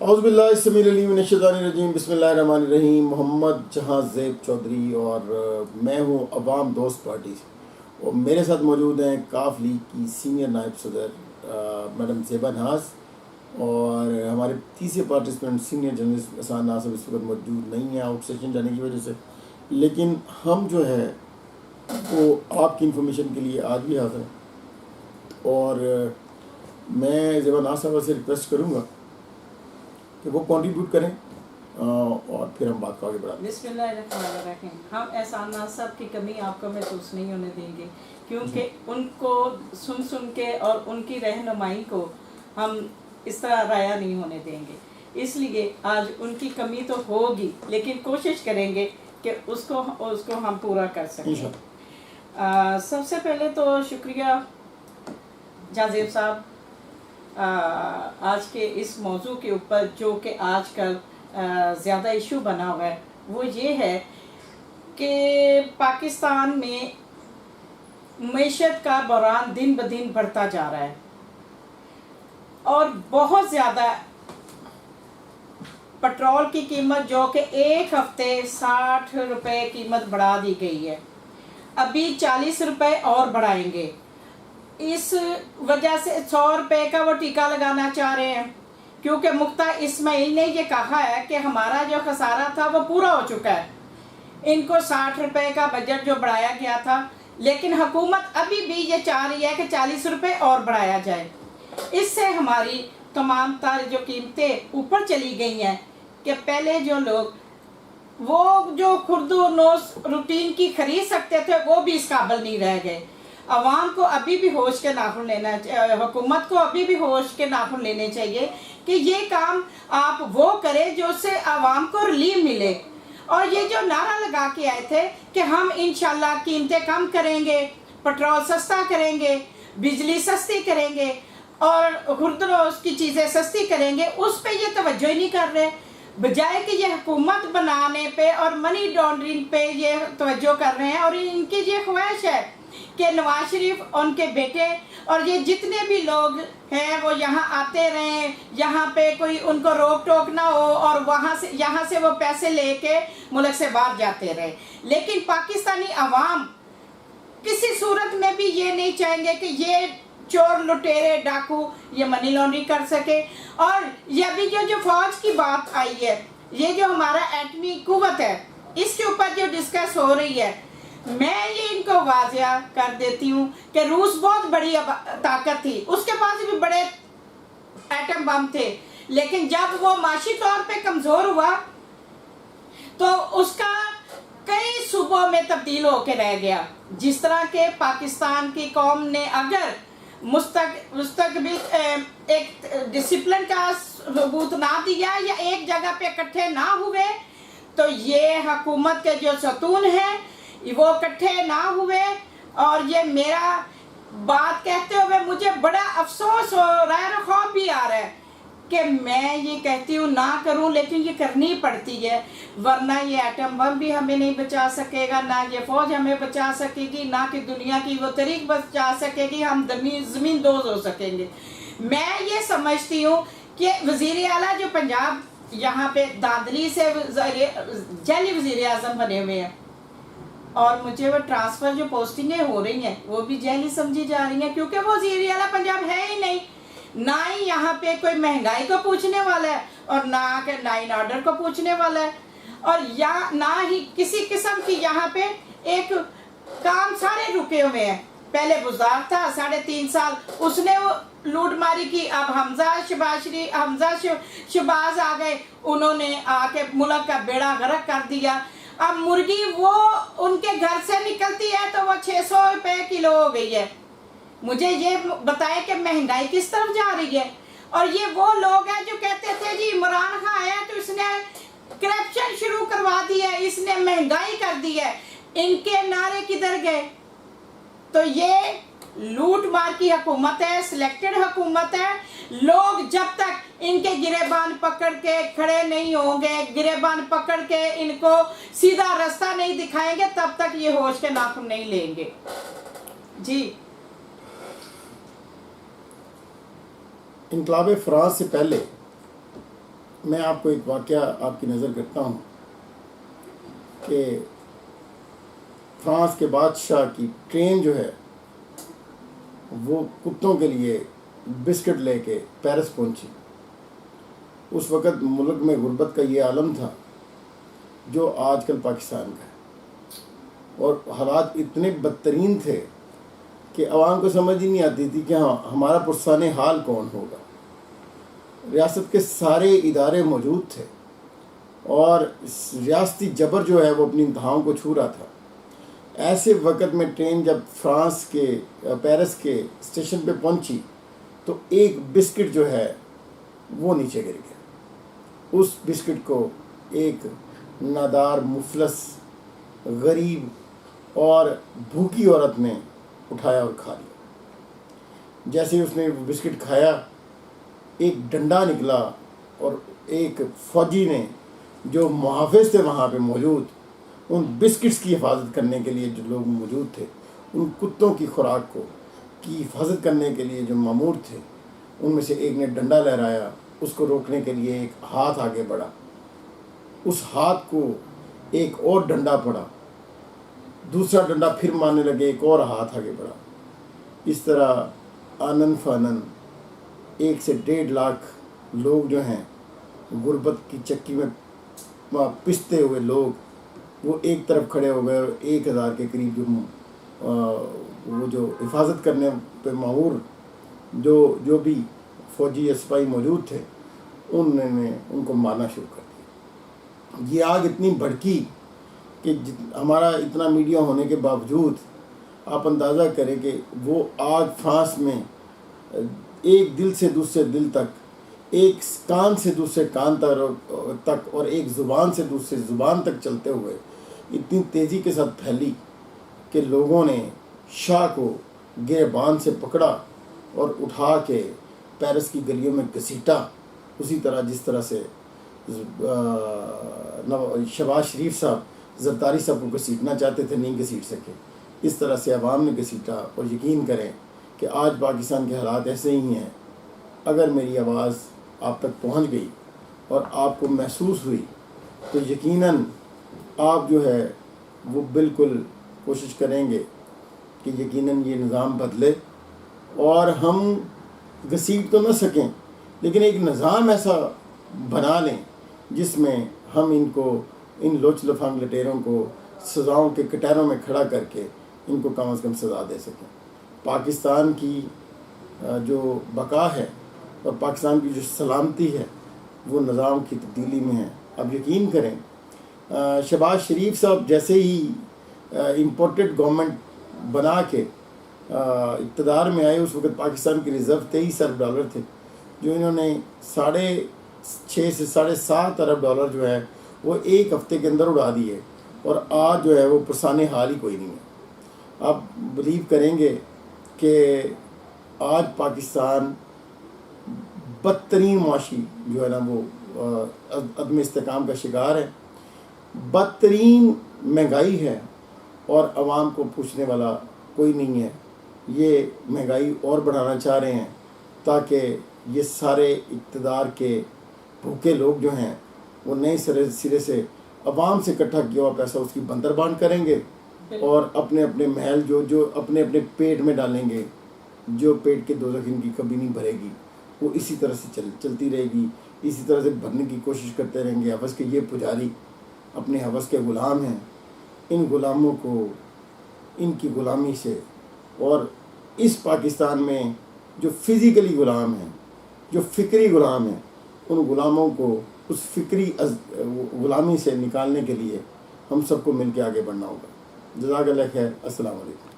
اعوذ باللہ السمیع العلیم من الشیطان الرجیم، بسم اللہ الرحمن الرحیم۔ محمد جہاں زیب چودھری اور میں ہوں عوام دوست پارٹی سے، اور میرے ساتھ موجود ہیں کاف لیگ کی سینئر نائب صدر میڈم زیبا ناز، اور ہمارے تیسرے پارٹیسپینٹ سینئر جرنلسٹ احسان ناصر اس وقت موجود نہیں ہیں آؤٹ سیشن جانے کی وجہ سے، لیکن ہم جو ہے وہ آپ کی انفارمیشن کے لیے آج بھی حاضر ہیں، اور میں زیبا ناز صاحبہ سے ریکویسٹ کروں گا کہ وہ کنٹریبیوٹ کریں اور پھر ہم بات کو آگے بڑھائیں۔ بسم اللہ الرحمن الرحیم۔ ہم احسان ناز صاحب کی کمی آپ کو محسوس نہیں ہونے دیں گے، کیونکہ ان کو سن کے اور ان کی رہنمائی کو ہم اس طرح ضائع نہیں ہونے دیں گے، اس لیے آج ان کی کمی تو ہوگی لیکن کوشش کریں گے کہ اس کو ہم پورا کر سکیں۔ سب سے پہلے تو شکریہ جازیب صاحب آج کے اس موضوع کے اوپر، جو کہ آج کل زیادہ ایشو بنا ہوا ہے، وہ یہ ہے کہ پاکستان میں معیشت کا بحران دن بدن بڑھتا جا رہا ہے اور بہت زیادہ پٹرول کی قیمت، جو کہ ایک ہفتے 60 روپے قیمت بڑھا دی گئی ہے، ابھی 40 روپے اور بڑھائیں گے۔ اس وجہ سے 100 روپے کا وہ ٹیکہ لگانا چاہ رہے ہیں، کیونکہ مفتی اسماعیل نے یہ کہا ہے کہ ہمارا جو خسارہ تھا وہ پورا ہو چکا ہے۔ ان کو 60 روپے کا بجٹ جو بڑھایا گیا تھا، لیکن حکومت ابھی بھی یہ چاہ رہی ہے کہ 40 روپے اور بڑھایا جائے۔ اس سے ہماری تمام تر جو قیمتیں اوپر چلی گئی ہیں کہ پہلے جو لوگ وہ جو خرد و نوش روٹین کی خرید سکتے تھے، وہ بھی اس قابل نہیں رہ گئے۔ عوام کو ابھی بھی ہوش کے ناخن لینا چاہیے، حکومت کو ابھی بھی ہوش کے ناخن لینے چاہیے کہ یہ کام آپ وہ کریں جو سے عوام کو ریلیف ملے۔ اور یہ جو نعرہ لگا کے آئے تھے کہ ہم انشاءاللہ قیمتیں کم کریں گے، پٹرول سستا کریں گے، بجلی سستی کریں گے اور خوردروز کی چیزیں سستی کریں گے، اس پہ یہ توجہ ہی نہیں کر رہے، بجائے کہ یہ حکومت بنانے پہ اور منی لانڈرنگ پہ یہ توجہ کر رہے ہیں۔ اور ان کی یہ خواہش ہے کہ نواز شریف، ان کے بیٹے اور یہ جتنے بھی لوگ ہیں وہ یہاں آتے رہیں، یہاں پہ کوئی ان کو روک ٹوک نہ ہو اور یہاں سے وہ پیسے لے کے ملک سے باہر جاتے رہے۔ لیکن پاکستانی عوام کسی صورت میں بھی یہ نہیں چاہیں گے کہ یہ چور لٹیرے ڈاکو یہ منی لانڈرنگ کر سکے۔ اور یہ ابھی جو فوج کی بات آئی ہے، یہ جو ہمارا ایٹمی قوت ہے، اس کے اوپر جو ڈسکس ہو رہی ہے، میں یہ ان کو واضح کر دیتی ہوں کہ روس بہت بڑی طاقت تھی، اس کے پاس بھی بڑے ایٹم بم تھے، لیکن جب وہ معاشی طور پہ کمزور ہوا تو اس کا کئی صوبوں میں تبدیل ہو کے رہ گیا۔ جس طرح کہ پاکستان کی قوم نے اگر مستقبل ایک ڈسپلن کا ثبوت نہ دیا یا ایک جگہ پہ اکٹھے نہ ہوئے، تو یہ حکومت کے جو ستون ہیں وہ اکٹھے نہ ہوئے۔ اور یہ میرا بات کہتے ہوئے مجھے بڑا افسوس ہو رہا ہے اور خوف بھی آ رہا ہے کہ میں یہ کہتی ہوں نہ کروں، لیکن یہ کرنی پڑتی ہے، ورنہ یہ ایٹم بم بھی ہمیں نہیں بچا سکے گا، نہ یہ فوج ہمیں بچا سکے گی، نہ کہ دنیا کی وہ تاریخ بچا سکے گی، ہم زمین دوز ہو سکیں گے۔ میں یہ سمجھتی ہوں کہ وزیر اعلیٰ جو پنجاب یہاں پہ داندلی سے جعلی وزیر اعظم بنے ہوئے ہیں، اور مجھے وہ ٹرانسفر جو پوسٹنگیں ہو رہی ہیں وہ بھی جعلی سمجھی جا رہی ہیں، کیونکہ وہ وزیر اعلیٰ پنجاب ہے ہی نہیں، نہ ہی یہاں پہ کوئی مہنگائی کو پوچھنے والا ہے اور نہ کہ لائن آرڈر کو پوچھنے والا ہے، اور نہ ہی کسی قسم کی یہاں پہ ایک کام سارے رکے ہوئے ہیں۔ پہلے بزدار تھا 3.5 سال، اس نے وہ لوٹ ماری کی، اب حمزہ شہباز آ گئے، انہوں نے آ کے ملک کا بیڑا غرق کر دیا۔ اب مرغی وہ ان کے گھر سے نکلتی ہے تو وہ 600 روپے کلو ہو گئی ہے۔ مجھے یہ بتائیں کہ مہنگائی کس طرف جا رہی ہے۔ اور یہ وہ لوگ ہیں جو کہتے تھے جی عمران خان ہے تو اس نے کرپشن شروع کروا دی ہے، اس نے مہنگائی کر دی ہے، ان کے نعرے کدھر گئے؟ تو یہ لوٹ مار کی حکومت ہے، سلیکٹڈ حکومت ہے۔ لوگ جب تک ان کے گریبان پکڑ کے کھڑے نہیں ہوں گے، گریبان پکڑ کے ان کو سیدھا راستہ نہیں دکھائیں گے، تب تک یہ ہوش کے ناخن نہیں لیں گے۔ جی انقلاب فرانس سے پہلے میں آپ کو ایک واقعہ آپ کی نظر کرتا ہوں کہ فرانس کے بادشاہ کی ٹرین جو ہے وہ کتوں کے لیے بسکٹ لے کے پیرس پہنچی. اس وقت ملک میں غربت کا یہ عالم تھا جو آج کل پاکستان کا ہے، اور حالات اتنے بدترین تھے کہ عوام کو سمجھ ہی نہیں آتی تھی کہ ہاں ہمارا پرسان حال کون ہوگا. ریاست کے سارے ادارے موجود تھے اور ریاستی جبر جو ہے وہ اپنی انتہاؤں کو چھو رہا تھا. ایسے وقت میں ٹرین جب فرانس کے پیرس کے اسٹیشن پہ پہنچی تو ایک بسکٹ جو ہے وہ نیچے گر گیا. اس بسکٹ کو ایک نادار، مفلس، غریب اور بھوکی عورت نے اٹھایا اور کھا لیا. جیسے ہی اس نے وہ بسکٹ کھایا ایک ڈنڈا نکلا اور ایک فوجی نے جو محافظ تھے وہاں پہ موجود، ان بسکٹس کی حفاظت کرنے کے لیے جو لوگ موجود تھے، ان کتوں کی خوراک کی حفاظت کرنے کے لیے جو مامور تھے، ان میں سے ایک نے ڈنڈا لہرایا. اس کو روکنے کے لیے ایک ہاتھ آگے بڑھا، اس ہاتھ کو ایک اور ڈنڈا پڑا، دوسرا ڈنڈا پھر مارنے لگے، ایک اور ہاتھ آگے بڑھا. اس طرح آنن فانن 1 سے 1.5 لاکھ لوگ جو ہیں غربت کی چکی میں پستے ہوئے لوگ، وہ ایک طرف کھڑے ہو گئے، اور 1000 کے قریب وہ جو حفاظت کرنے پہ مامور جو بھی فوجی یا سپاہی موجود تھے، انہوں نے ان کو مارنا شروع کر دیا. یہ آگ اتنی بھڑکی کہ ہمارا اتنا میڈیا ہونے کے باوجود آپ اندازہ کریں کہ وہ آگ فرانس میں ایک دل سے دوسرے دل تک، ایک کان سے دوسرے کان تک اور ایک زبان سے دوسرے زبان تک چلتے ہوئے اتنی تیزی کے ساتھ پھیلی کہ لوگوں نے شاہ کو گریبان سے پکڑا اور اٹھا کے پیرس کی گلیوں میں گھسیٹا، اسی طرح جس طرح سے شہباز شریف صاحب زرداری صاحب کو گھسیٹنا چاہتے تھے، نہیں گھسیٹ سکے. اس طرح سے عوام نے گھسیٹا. اور یقین کریں کہ آج پاکستان کے حالات ایسے ہی ہیں. اگر میری آواز آپ تک پہنچ گئی اور آپ کو محسوس ہوئی تو یقیناً آپ جو ہے وہ بالکل کوشش کریں گے کہ یقیناً یہ نظام بدلے، اور ہم گھسیٹ تو نہ سکیں لیکن ایک نظام ایسا بنا لیں جس میں ہم ان لوچ لفنگ لٹیروں کو سزاؤں کے کٹہروں میں کھڑا کر کے ان کو کم از کم سزا دے سکیں. پاکستان کی جو بقا ہے اور پاکستان کی جو سلامتی ہے وہ نظام کی تبدیلی میں ہے. اب یقین کریں شہباز شریف صاحب جیسے ہی امپورٹڈ گورنمنٹ بنا کے اقتدار میں آئے، اس وقت پاکستان کی ریزرو 23 ارب ڈالر تھے، جو انہوں نے 6.5 سے 7.5 ارب ڈالر جو ہے وہ ایک ہفتے کے اندر اڑا دیے، اور آج جو ہے وہ پرسان حال ہی کوئی نہیں ہے. آپ بلیو کریں گے کہ آج پاکستان بدترین معاشی جو ہے نا وہ عدم استحکام کا شکار ہے، بدترین مہنگائی ہے، اور عوام کو پوچھنے والا کوئی نہیں ہے. یہ مہنگائی اور بڑھانا چاہ رہے ہیں تاکہ یہ سارے اقتدار کے بھوکے لوگ جو ہیں وہ نئے سرے سے عوام سے اکٹھا کیا ہوا پیسہ اس کی بندربان کریں گے، اور اپنے محل جو اپنے پیٹ میں ڈالیں گے، جو پیٹ کے دوزخ ان کی کبھی نہیں بھرے گی، وہ اسی طرح سے چلتی رہے گی، اسی طرح سے بھرنے کی کوشش کرتے رہیں گے. حوث کے یہ پجاری اپنے حوث کے غلام ہیں. ان غلاموں کو ان کی غلامی سے، اور اس پاکستان میں جو فزیکلی غلام ہیں، جو فکری غلام ہیں، ان غلاموں کو اس فکری غلامی سے نکالنے کے لیے ہم سب کو مل کے آگے بڑھنا ہوگا. جزاک اللہ خیر. السلام علیکم.